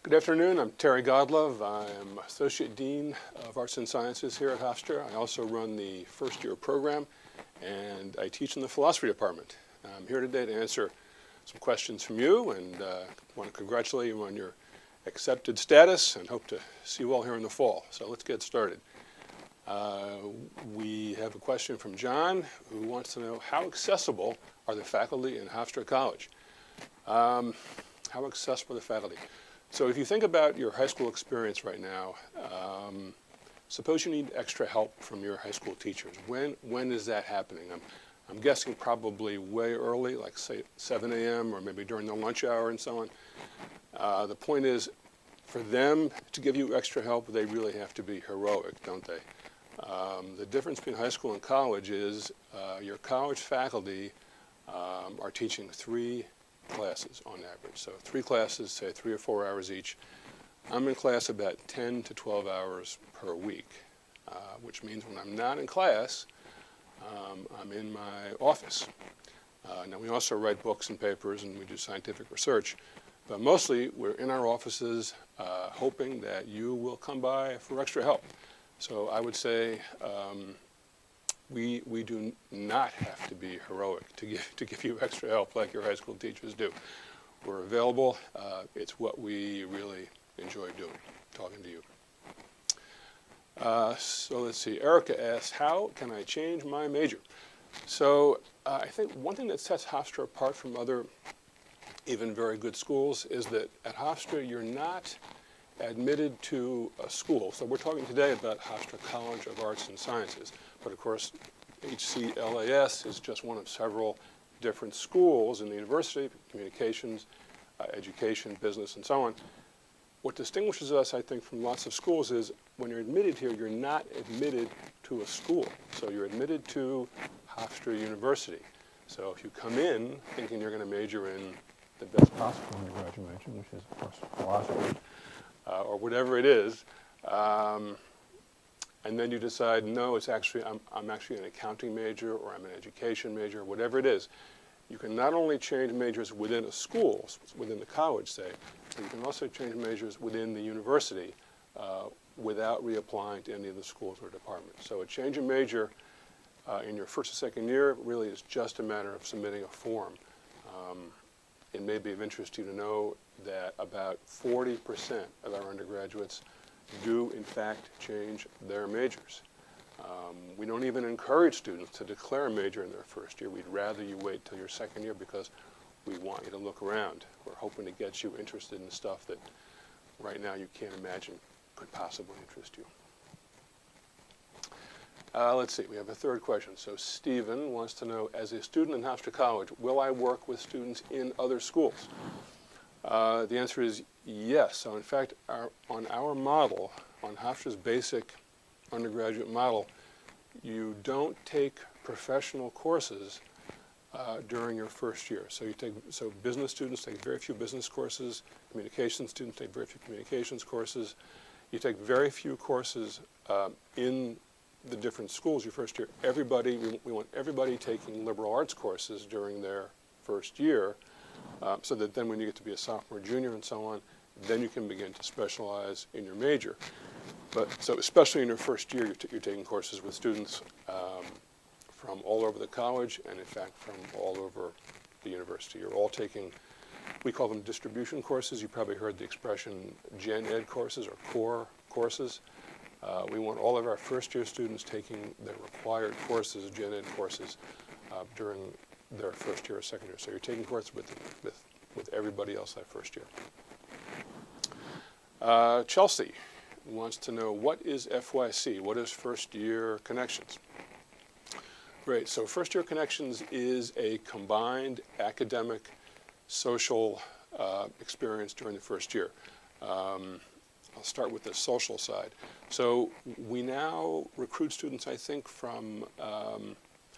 Good afternoon. I'm Terry Godlove. I'm Associate Dean of Arts and Sciences here at Hofstra. I also run the first year program, and I teach in the philosophy department. I'm here today to answer some questions from you, and want to congratulate you on your accepted status and hope to see you all here in the fall. So let's get started. We have a question from John, who wants to know how accessible are the faculty in Hofstra College? How accessible are the faculty? So if you think about your high school experience right now, suppose you need extra help from your high school teachers. When is that happening? I'm guessing probably way early, like say 7 a.m. or maybe during the lunch hour and so on. The point is, for them to give you extra help, they really have to be heroic, don't they? The difference between high school and college is your college faculty are teaching 3 classes on average. So 3 classes, say 3 or 4 hours each. I'm in class about 10 to 12 hours per week, which means when I'm not in class, I'm in my office. Now we also write books and papers and we do scientific research, but mostly we're in our offices hoping that you will come by for extra help. So I would say we do not have to be heroic to give you extra help like your high school teachers do. We're available. It's what we really enjoy doing, talking to you. So let's see. Erica asks, how can I change my major? So I think one thing that sets Hofstra apart from other even very good schools is that at Hofstra you're not admitted to a school. So we're talking today about Hofstra College of Arts and Sciences. But of course, HCLAS is just one of several different schools in the university, communications, education, business, and so on. What distinguishes us, I think, from lots of schools is when you're admitted here, you're not admitted to a school. So you're admitted to Hofstra University. So if you come in thinking you're going to major in the best possible undergraduate major, which is, of course, philosophy, or whatever it is, and then you decide, no, it's actually, I'm actually an accounting major, or I'm an education major, whatever it is. You can not only change majors within a school, within the college, say, but you can also change majors within the university without reapplying to any of the schools or departments. So a change in major in your first or second year really is just a matter of submitting a form. It may be of interest to you to know that about 40% of our undergraduates do, in fact, change their majors. We don't even encourage students to declare a major in their first year. We'd rather you wait till your second year because we want you to look around. We're hoping to get you interested in stuff that right now you can't imagine could possibly interest you. Let's see, we have a third question. So Stephen wants to know, as a student in Hofstra College, will I work with students in other schools? The answer is yes. So in fact, on our model, on Hofstra's basic undergraduate model, you don't take professional courses during your first year. So business students take very few business courses, communications students take very few communications courses. You take very few courses in the different schools your first year. We want everybody taking liberal arts courses during their first year, so that then when you get to be a sophomore, junior, and so on, then you can begin to specialize in your major. So especially in your first year, you're taking courses with students from all over the college and, in fact, from all over the university. You're all taking, we call them distribution courses. You probably heard the expression gen ed courses or core courses. We want all of our first-year students taking their required courses, gen ed courses, during their first year or second year. So you're taking courses with everybody else that first year. Chelsea wants to know, what is FYC? What is first-year connections? Great. So first-year connections is a combined academic, social experience during the first year. I'll start with the social side. So we now recruit students, I think, from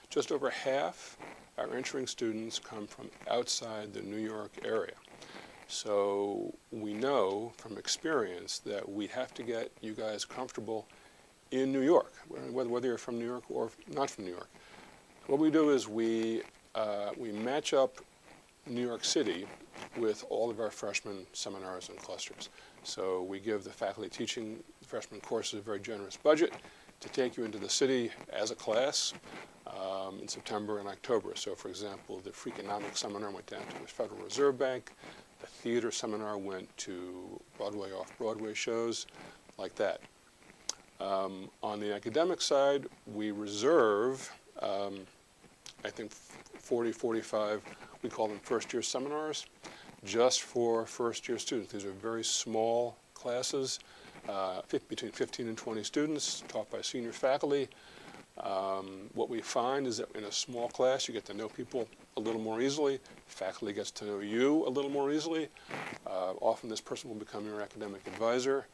just over half our entering students come from outside the New York area. So we know from experience that we have to get you guys comfortable in New York, whether you're from New York or not from New York. What we do is we match up New York City with all of our freshman seminars and clusters. So we give the faculty teaching freshman courses a very generous budget to take you into the city as a class in September and October. So for example, the Freakonomics seminar went down to the Federal Reserve Bank. The theater seminar went to Broadway, off-Broadway shows, like that. On the academic side, we reserve, I think 40, 45, we call them first-year seminars, just for first-year students. These are very small classes, between 15 and 20 students, taught by senior faculty. What we find is that in a small class, you get to know people a little more easily. Faculty gets to know you a little more easily. Often this person will become your academic advisor.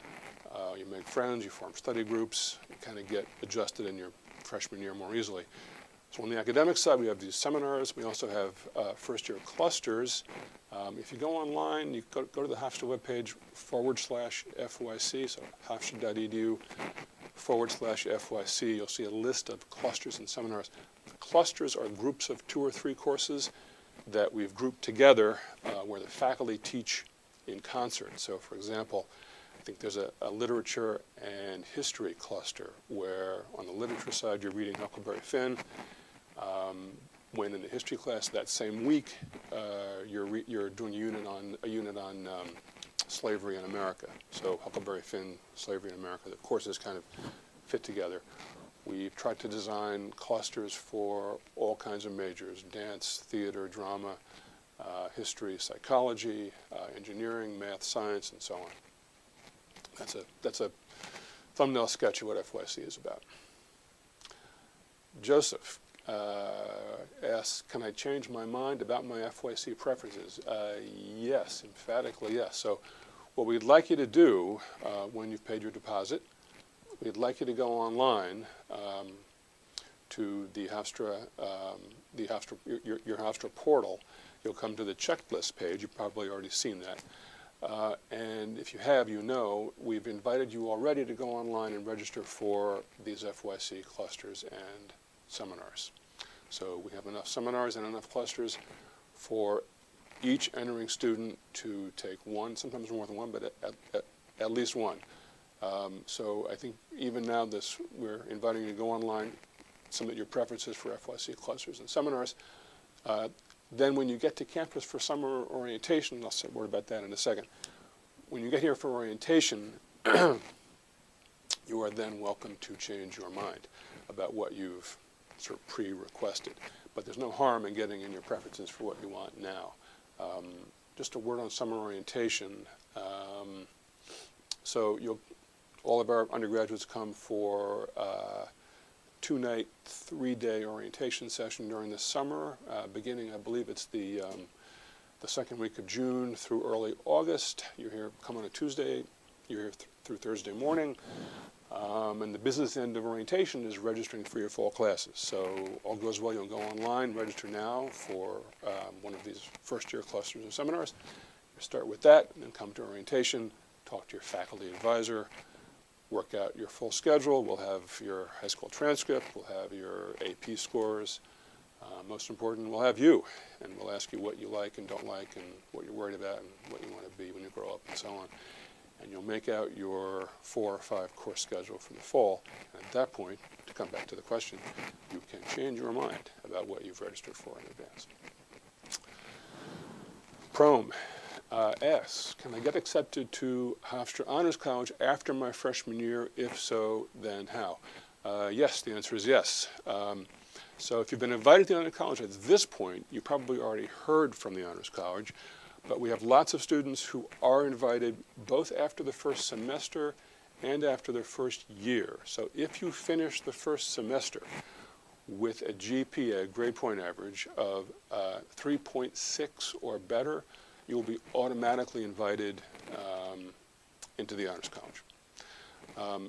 You make friends, you form study groups, you kind of get adjusted in your freshman year more easily. So on the academic side, we have these seminars. We also have first-year clusters. If you go online, you go to the Hofstra webpage /FYC, so hofstra.edu/FYC. You'll see a list of clusters and seminars. The clusters are groups of 2 or 3 courses that we've grouped together where the faculty teach in concert. So for example, I think there's a literature and history cluster where on the literature side you're reading Huckleberry Finn. When in the history class that same week you're doing a unit on slavery in America. So Huckleberry Finn, slavery in America, the courses kind of fit together. We've tried to design clusters for all kinds of majors: dance, theater, drama, history, psychology, engineering, math, science, and so on. That's a thumbnail sketch of what FYC is about. Joseph asks, can I change my mind about my FYC preferences? Yes, emphatically yes. So what we'd like you to do when you've paid your deposit, we'd like you to go online to the Hofstra, your Hofstra portal. You'll come to the checklist page. You've probably already seen that. And if you have, you know, we've invited you already to go online and register for these FYC clusters and seminars. So we have enough seminars and enough clusters for each entering student to take one, sometimes more than one, but at least one. So I think even now we're inviting you to go online, submit your preferences for FYC clusters and seminars. Then when you get to campus for summer orientation, I'll say a word about that in a second. When you get here for orientation, you are then welcome to change your mind about what you've sort of pre-requested. But there's no harm in getting in your preferences for what you want now. Just a word on summer orientation. So all of our undergraduates come for 2-night, 3-day orientation session during the summer, beginning, I believe it's the second week of June through early August. You're here, come on a Tuesday, you're here through Thursday morning. And the business end of orientation is registering for your fall classes. So all goes well, you'll go online, register now for one of these first-year clusters or seminars. You start with that, and then come to orientation, talk to your faculty advisor, work out your full schedule. We'll have your high school transcript, we'll have your AP scores. Most important, we'll have you, and we'll ask you what you like and don't like and what you're worried about and what you want to be when you grow up and so on. And you'll make out your 4 or 5 course schedule for the fall. And at that point, to come back to the question, you can change your mind about what you've registered for in advance. Prom asks, can I get accepted to Hofstra Honors College after my freshman year? If so, then how? Yes, the answer is yes. So if you've been invited to the Honors College at this point, you probably already heard from the Honors College. But we have lots of students who are invited both after the first semester and after their first year. So if you finish the first semester with a GPA, grade point average, of 3.6 or better, you will be automatically invited into the Honors College.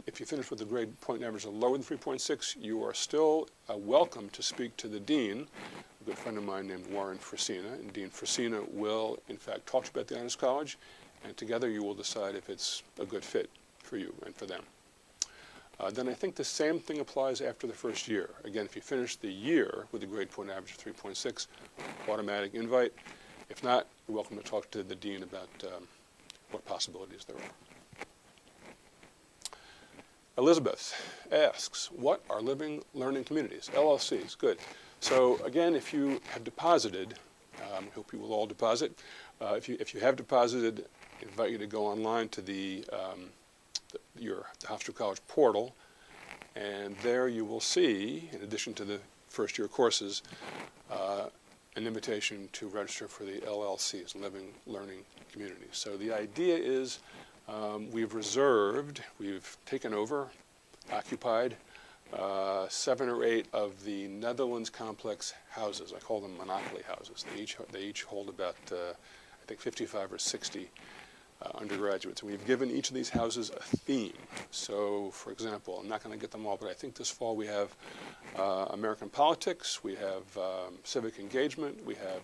If you finish with a grade point average of lower than 3.6, you are still welcome to speak to the dean, a good friend of mine named Warren Frasina, and Dean Frasina will, in fact, talk to you about the Honors College, and together you will decide if it's a good fit for you and for them. Then I think the same thing applies after the first year. Again, if you finish the year with a grade point average of 3.6, automatic invite. If not, you're welcome to talk to the dean about what possibilities there are. Elizabeth asks, what are living learning communities? LLCs, good. So again, if you have deposited, I hope you will all deposit. If you have deposited, I invite you to go online to the Hofstra College portal, and there you will see, in addition to the first year courses, an invitation to register for the LLCs, Living Learning Communities. So the idea is we've taken over, occupied 7 or 8 of the Netherlands complex houses. I call them monopoly houses. They each hold about, I think, 55 or 60 undergraduates. And we've given each of these houses a theme. So, for example, I'm not going to get them all, but I think this fall we have American politics, we have civic engagement, we have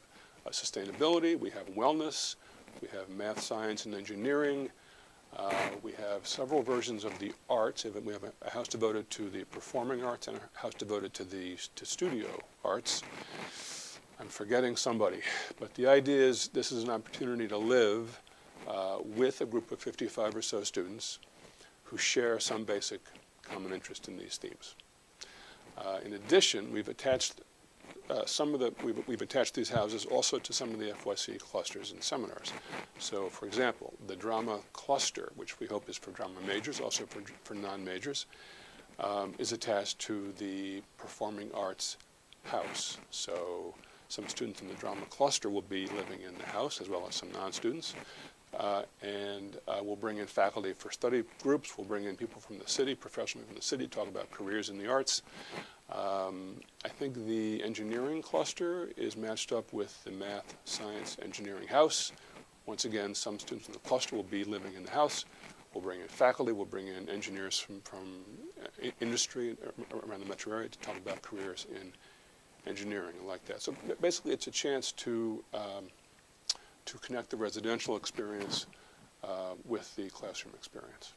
sustainability, we have wellness, we have math, science, and engineering. We have several versions of the arts. We have a house devoted to the performing arts and a house devoted to studio arts. I'm forgetting somebody, but the idea is this is an opportunity to live with a group of 55 or so students who share some basic common interest in these themes. In addition, we've attached we've attached these houses also to some of the FYC clusters and seminars. So, for example, the drama cluster, which we hope is for drama majors, also for non-majors, is attached to the performing arts house. So some students in the drama cluster will be living in the house, as well as some non-students. And we'll bring in faculty for study groups. We'll bring in people from the city, professionals from the city, talk about careers in the arts. I think the engineering cluster is matched up with the math, science, engineering house. Once again, some students in the cluster will be living in the house. We'll bring in faculty. We'll bring in engineers from industry around the metro area to talk about careers in engineering and like that. So basically, it's a chance to connect the residential experience with the classroom experience.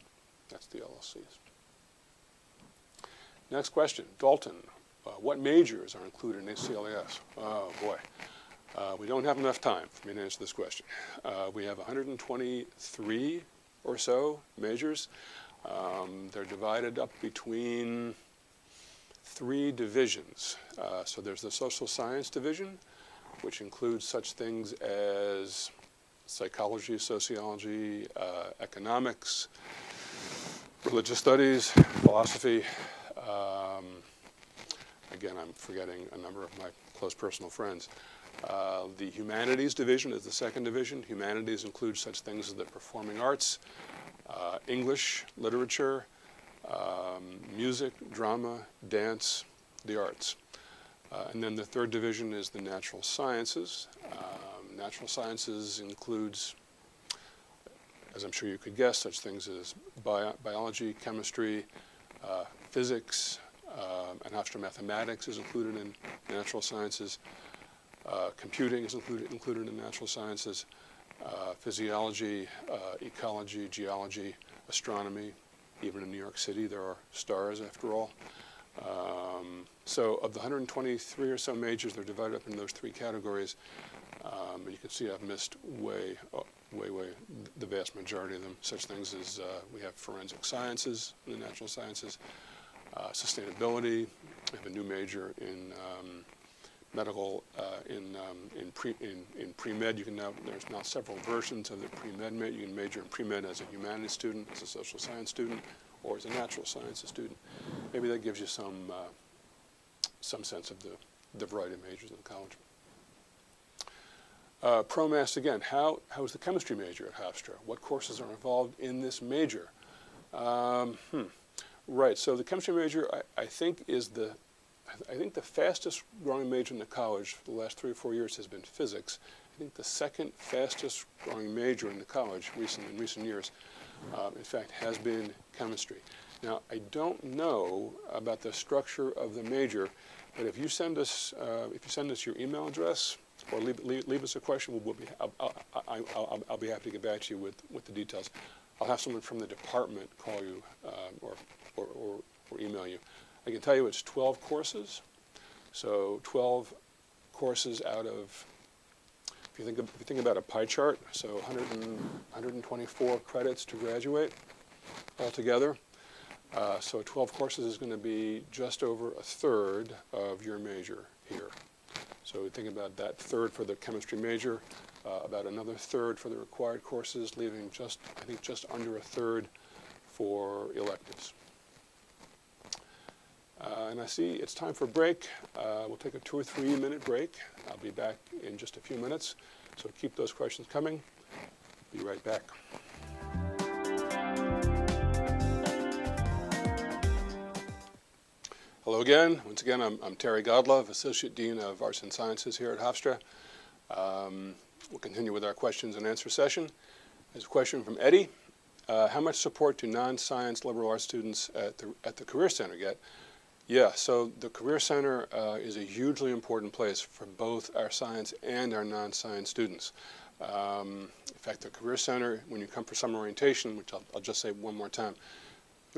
That's the LLCs. Next question, Dalton. What majors are included in ACLES? Oh boy, we don't have enough time for me to answer this question. We have 123 or so majors. They're divided up between 3 divisions. So there's the social science division, which includes such things as psychology, sociology, economics, religious studies, philosophy. Again, I'm forgetting a number of my close personal friends. The humanities division is the second division. Humanities includes such things as the performing arts, English, literature, music, drama, dance, the arts. And then the third division is the natural sciences. Natural sciences includes, as I'm sure you could guess, such things as biology, chemistry, physics, and Hofstra mathematics is included in natural sciences. Computing is included in natural sciences. Physiology, ecology, geology, astronomy. Even in New York City, there are stars after all. So of the 123 or so majors, they're divided up in those 3 categories. You can see I've missed way the vast majority of them. Such things as we have forensic sciences in the natural sciences, sustainability. We have a new major in medical, in pre-med. There's now several versions of the pre-med major. You can major in pre-med as a humanities student, as a social science student, or as a natural sciences student. Maybe that gives you some sense of the variety of majors in the college. ProMass again, how is the chemistry major at Hofstra? What courses are involved in this major? Right, so the chemistry major I think is the fastest growing major in the college for the last 3 or 4 years has been physics. I think the second fastest growing major in the college in recent years, in fact, has been chemistry. Now, I don't know about the structure of the major, but if you send us your email address or leave us a question, I'll be happy to get back to you with the details. I'll have someone from the department call you or email you. I can tell you it's 12 courses, so 12 courses out of if you think about a pie chart, so 124 credits to graduate altogether. So 12 courses is going to be just over a third of your major here. So think about that third for the chemistry major, about another third for the required courses, leaving I think just under a third for electives. And I see it's time for a break. We'll take a 2 or 3 minute break. I'll be back in just a few minutes. So keep those questions coming. Be right back. Hello again. Once again, I'm Terry Godlove, Associate Dean of Arts and Sciences here at Hofstra. We'll continue with our questions and answer session. There's a question from Eddie. How much support do non-science liberal arts students at the Career Center get? Yeah, so the Career Center is a hugely important place for both our science and our non-science students. In fact, the Career Center, when you come for summer orientation, which I'll just say one more time,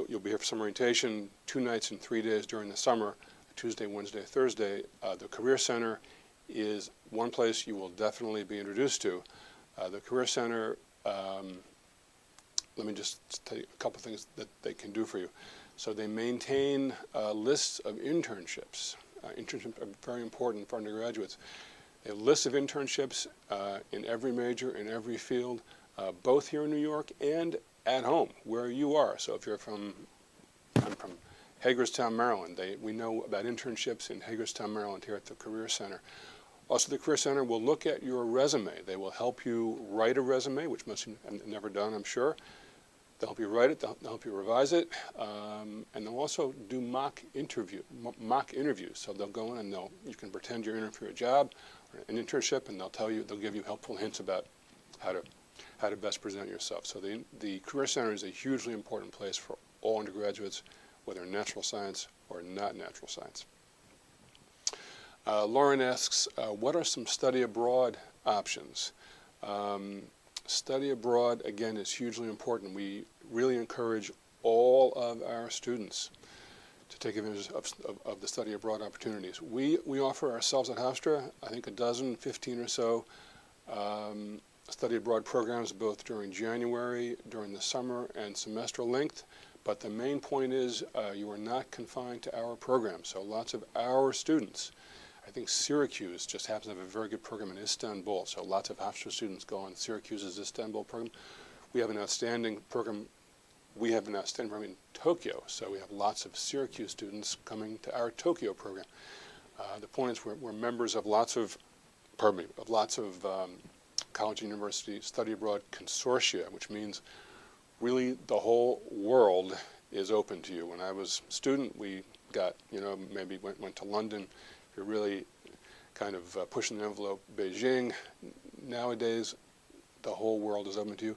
you'll be here for summer orientation 2 nights and 3 days during the summer, Tuesday, Wednesday, Thursday. The Career Center is one place you will definitely be introduced to. The Career Center, let me just tell you a couple of things that they can do for you. So they maintain lists of internships. Internships are very important for undergraduates. They have lists of internships in every major, in every field, both here in New York and at home, where you are. So if I'm from Hagerstown, Maryland. We know about internships in Hagerstown, Maryland here at the Career Center. Also, the Career Center will look at your resume. They will help you write a resume, which most of you have never done, I'm sure. They'll help you write it, they'll help you revise it, and they'll also do mock interviews. So they'll go in and you can pretend you're in for a job or an internship, and they'll give you helpful hints about how to best present yourself. So the Career Center is a hugely important place for all undergraduates, whether in natural science or not natural science. Lauren asks, what are some study abroad options? Study abroad, again, is hugely important. We really encourage all of our students to take advantage of the study abroad opportunities. We offer ourselves at Hofstra, I think 15 or so study abroad programs, both during January, during the summer, and semester length. But the main point is you are not confined to our program. So lots of our students, I think Syracuse just happens to have a very good program in Istanbul. So lots of Hofstra students go on Syracuse's Istanbul program. We have an outstanding program. We have an outstanding program in Tokyo. So we have lots of Syracuse students coming to our Tokyo program. The point is we're members of lots of college and university study abroad consortia, which means really the whole world is open to you. When I was a student, we got, maybe went to London. You're really kind of pushing the envelope, Beijing. Nowadays, the whole world is open to you.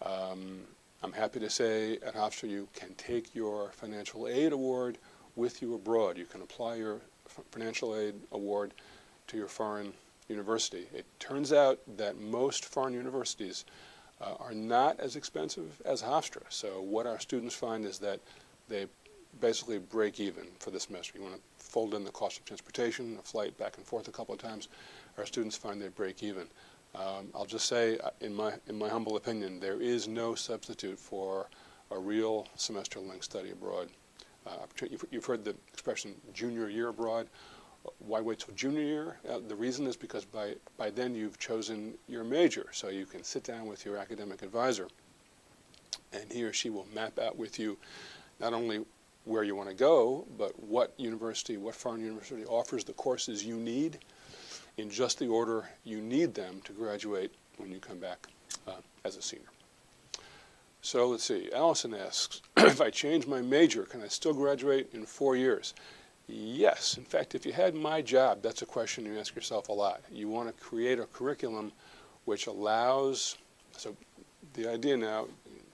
I'm happy to say at Hofstra you can take your financial aid award with you abroad. You can apply your financial aid award to your foreign university. It turns out that most foreign universities are not as expensive as Hofstra. So what our students find is that they basically break even for the semester. You want to fold in the cost of transportation, a flight back and forth a couple of times. Our students find they break even. I'll just say, in my humble opinion, there is no substitute for a real semester-length study abroad opportunity. You've heard the expression junior year abroad. Why wait till junior year? The reason is because by then you've chosen your major, so you can sit down with your academic advisor, and he or she will map out with you not only where you want to go, but what foreign university offers the courses you need in just the order you need them to graduate when you come back as a senior. So let's see, Allison asks, if I change my major, can I still graduate in 4 years? Yes. In fact, if you had my job, that's a question you ask yourself a lot. You want to create a curriculum which allows, so the idea now,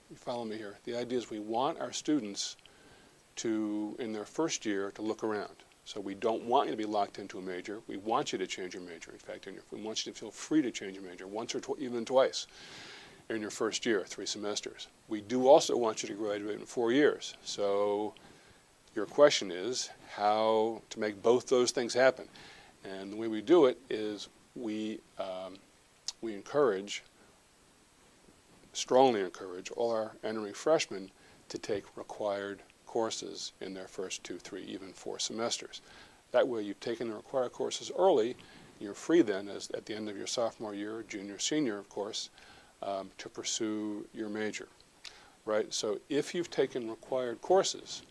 you follow me here, the idea is we want our students to, in their first year, to look around. So we don't want you to be locked into a major. We want you to change your major. In fact, we want you to feel free to change your major once or even twice in your first year, 3 semesters. We do also want you to graduate in 4 years. So your question is how to make both those things happen. And the way we do it is we we strongly encourage all our entering freshmen to take required courses in their first 2, 3, even 4 semesters. That way you've taken the required courses early. You're free then, at the end of your sophomore year, junior, senior, of course, to pursue your major, right? So if you've taken required courses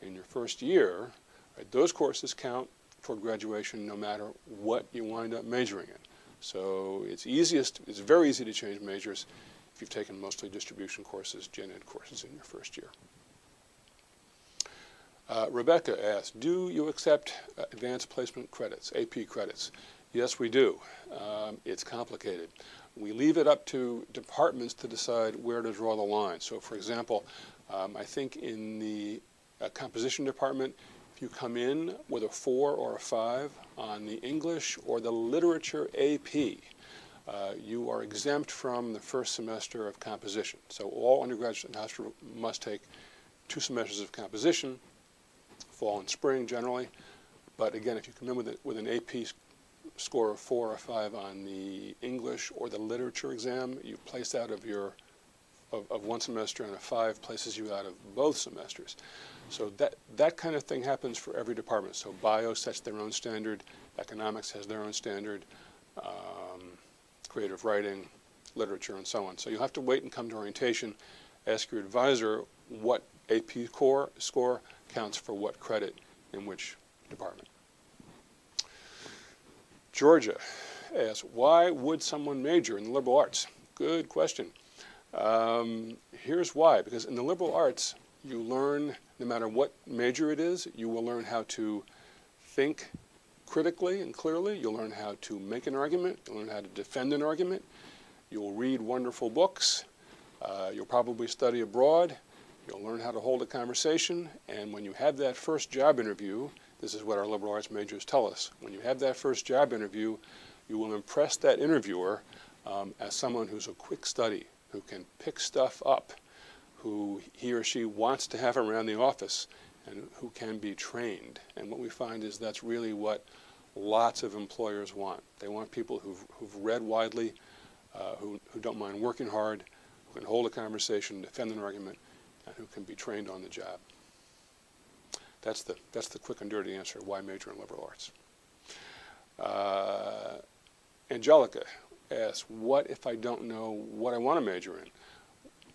in your first year, right, those courses count for graduation no matter what you wind up majoring in. So it's very easy to change majors if you've taken mostly distribution courses, gen ed courses in your first year. Rebecca asked, do you accept advanced placement credits, AP credits? Yes, we do. It's complicated. We leave it up to departments to decide where to draw the line. So for example, I think in the composition department, if you come in with a 4 or a 5 on the English or the literature AP, you are exempt from the first semester of composition. So all undergraduates in Hofstra must take 2 semesters of composition, fall and spring generally. But again, if you come in with an AP score of 4 or 5 on the English or the literature exam, you place out of one semester, and a 5 places you out of both semesters. So that kind of thing happens for every department. So bio sets their own standard, economics has their own standard, creative writing, literature, and so on. So you'll have to wait and come to orientation, ask your advisor what AP score counts for what credit in which department. Georgia asks, why would someone major in the liberal arts? Good question. Here's why. Because in the liberal arts, you learn, no matter what major it is, you will learn how to think critically and clearly. You'll learn how to make an argument. You'll learn how to defend an argument. You'll read wonderful books. You'll probably study abroad. You'll learn how to hold a conversation. And when you have that first job interview, this is what our liberal arts majors tell us. When you have that first job interview, you will impress that interviewer as someone who's a quick study, who can pick stuff up, who he or she wants to have around the office, and who can be trained. And what we find is that's really what lots of employers want. They want people who've read widely, who don't mind working hard, who can hold a conversation, defend an argument, and who can be trained on the job. That's the quick and dirty answer, why major in liberal arts. Angelica asks, what if I don't know what I want to major in?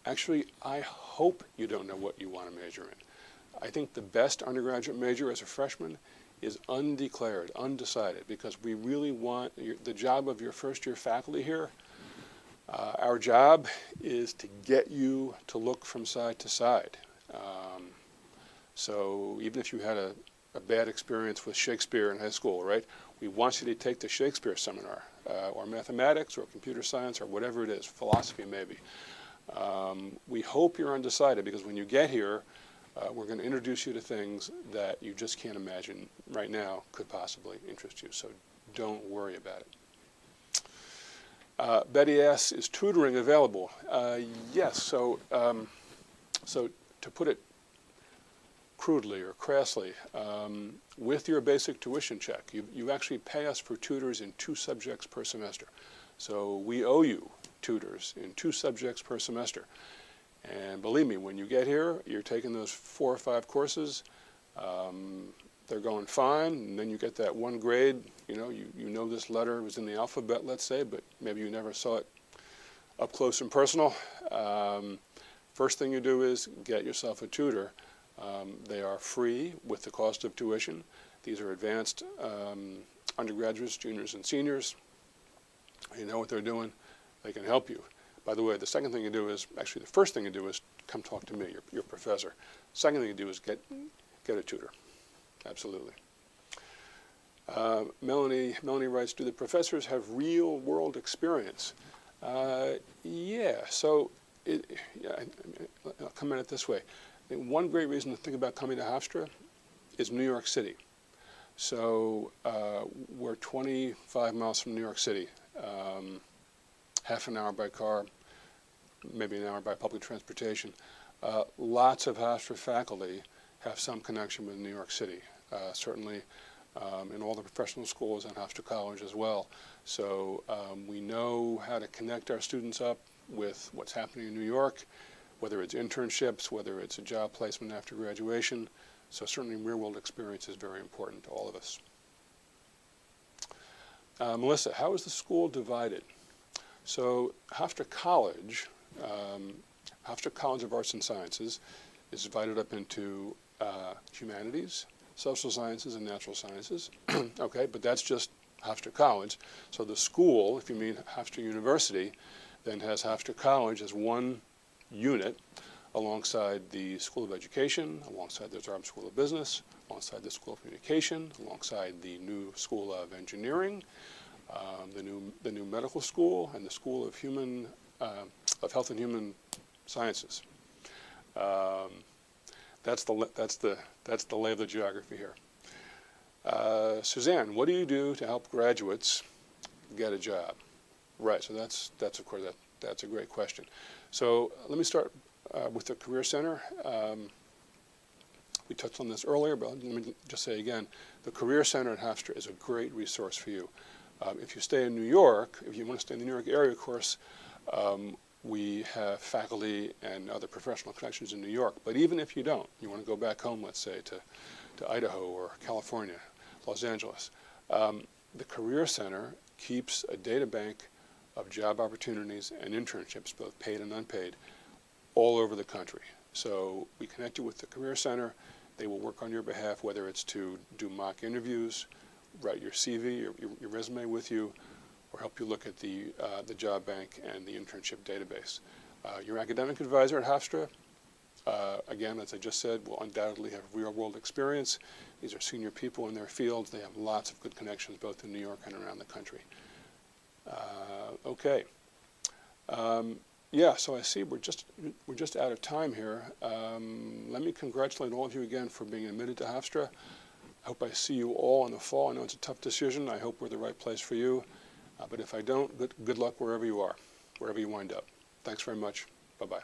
Actually, I hope you don't know what you want to major in. I think the best undergraduate major as a freshman is undeclared, undecided, because we really want the job of your first year faculty here. Our job is to get you to look from side to side. So even if you had a bad experience with Shakespeare in high school, right, we want you to take the Shakespeare seminar, or mathematics, or computer science, or whatever it is, philosophy maybe. We hope you're undecided, because when you get here, we're going to introduce you to things that you just can't imagine right now could possibly interest you, so don't worry about it. Betty asks, is tutoring available? Yes, so to put it crudely or crassly, with your basic tuition check, you actually pay us for tutors in 2 subjects per semester. So we owe you tutors in 2 subjects per semester. And believe me, when you get here, you're taking those 4 or 5 courses, they're going fine, and then you get that 1 grade, you know this letter was in the alphabet, let's say, but maybe you never saw it up close and personal. First thing you do is get yourself a tutor. They are free with the cost of tuition. These are advanced undergraduates, juniors, and seniors. You know what they're doing. They can help you. By the way, the second thing you do is, actually the first thing you do is come talk to me, your professor. Second thing you do is get a tutor. Absolutely. Melanie writes, do the professors have real world experience? Yeah, so I'll come at it this way. One great reason to think about coming to Hofstra is New York City. So we're 25 miles from New York City, half an hour by car, maybe an hour by public transportation. Lots of Hofstra faculty have some connection with New York City. Certainly in all the professional schools and Hofstra College as well. So we know how to connect our students up with what's happening in New York, whether it's internships, whether it's a job placement after graduation. So certainly real-world experience is very important to all of us. Melissa, how is the school divided? So Hofstra College, Hofstra College of Arts and Sciences is divided up into humanities, social sciences, and natural sciences. Okay, but that's just Hofstra College. So the school, if you mean Hofstra University, then has Hofstra College as one unit alongside the School of Education, alongside the Dartmouth School of Business, alongside the School of Communication, alongside the new School of Engineering, the new medical school, and the School of Health and Human Sciences. That's the lay of the geography here. Suzanne, what do you do to help graduates get a job? Right. So that's of course that's a great question. So let me start with the Career Center. We touched on this earlier, but let me just say again, the Career Center at Hofstra is a great resource for you. If you stay in New York, if you want to stay in the New York area, of course, we have faculty and other professional connections in New York. But even if you don't, you want to go back home, let's say, to Idaho or California, Los Angeles, the Career Center keeps a data bank of job opportunities and internships, both paid and unpaid, all over the country. So we connect you with the Career Center. They will work on your behalf, whether it's to do mock interviews, write your CV, your resume with you, or help you look at the job bank and the internship database. Your academic advisor at Hofstra, again, as I just said, will undoubtedly have real-world experience. These are senior people in their fields. They have lots of good connections both in New York and around the country. Okay. Yeah, so I see we're just out of time here. Let me congratulate all of you again for being admitted to Hofstra. I hope I see you all in the fall. I know it's a tough decision. I hope we're the right place for you. But if I don't, good luck wherever you are, wherever you wind up. Thanks very much. Bye-bye.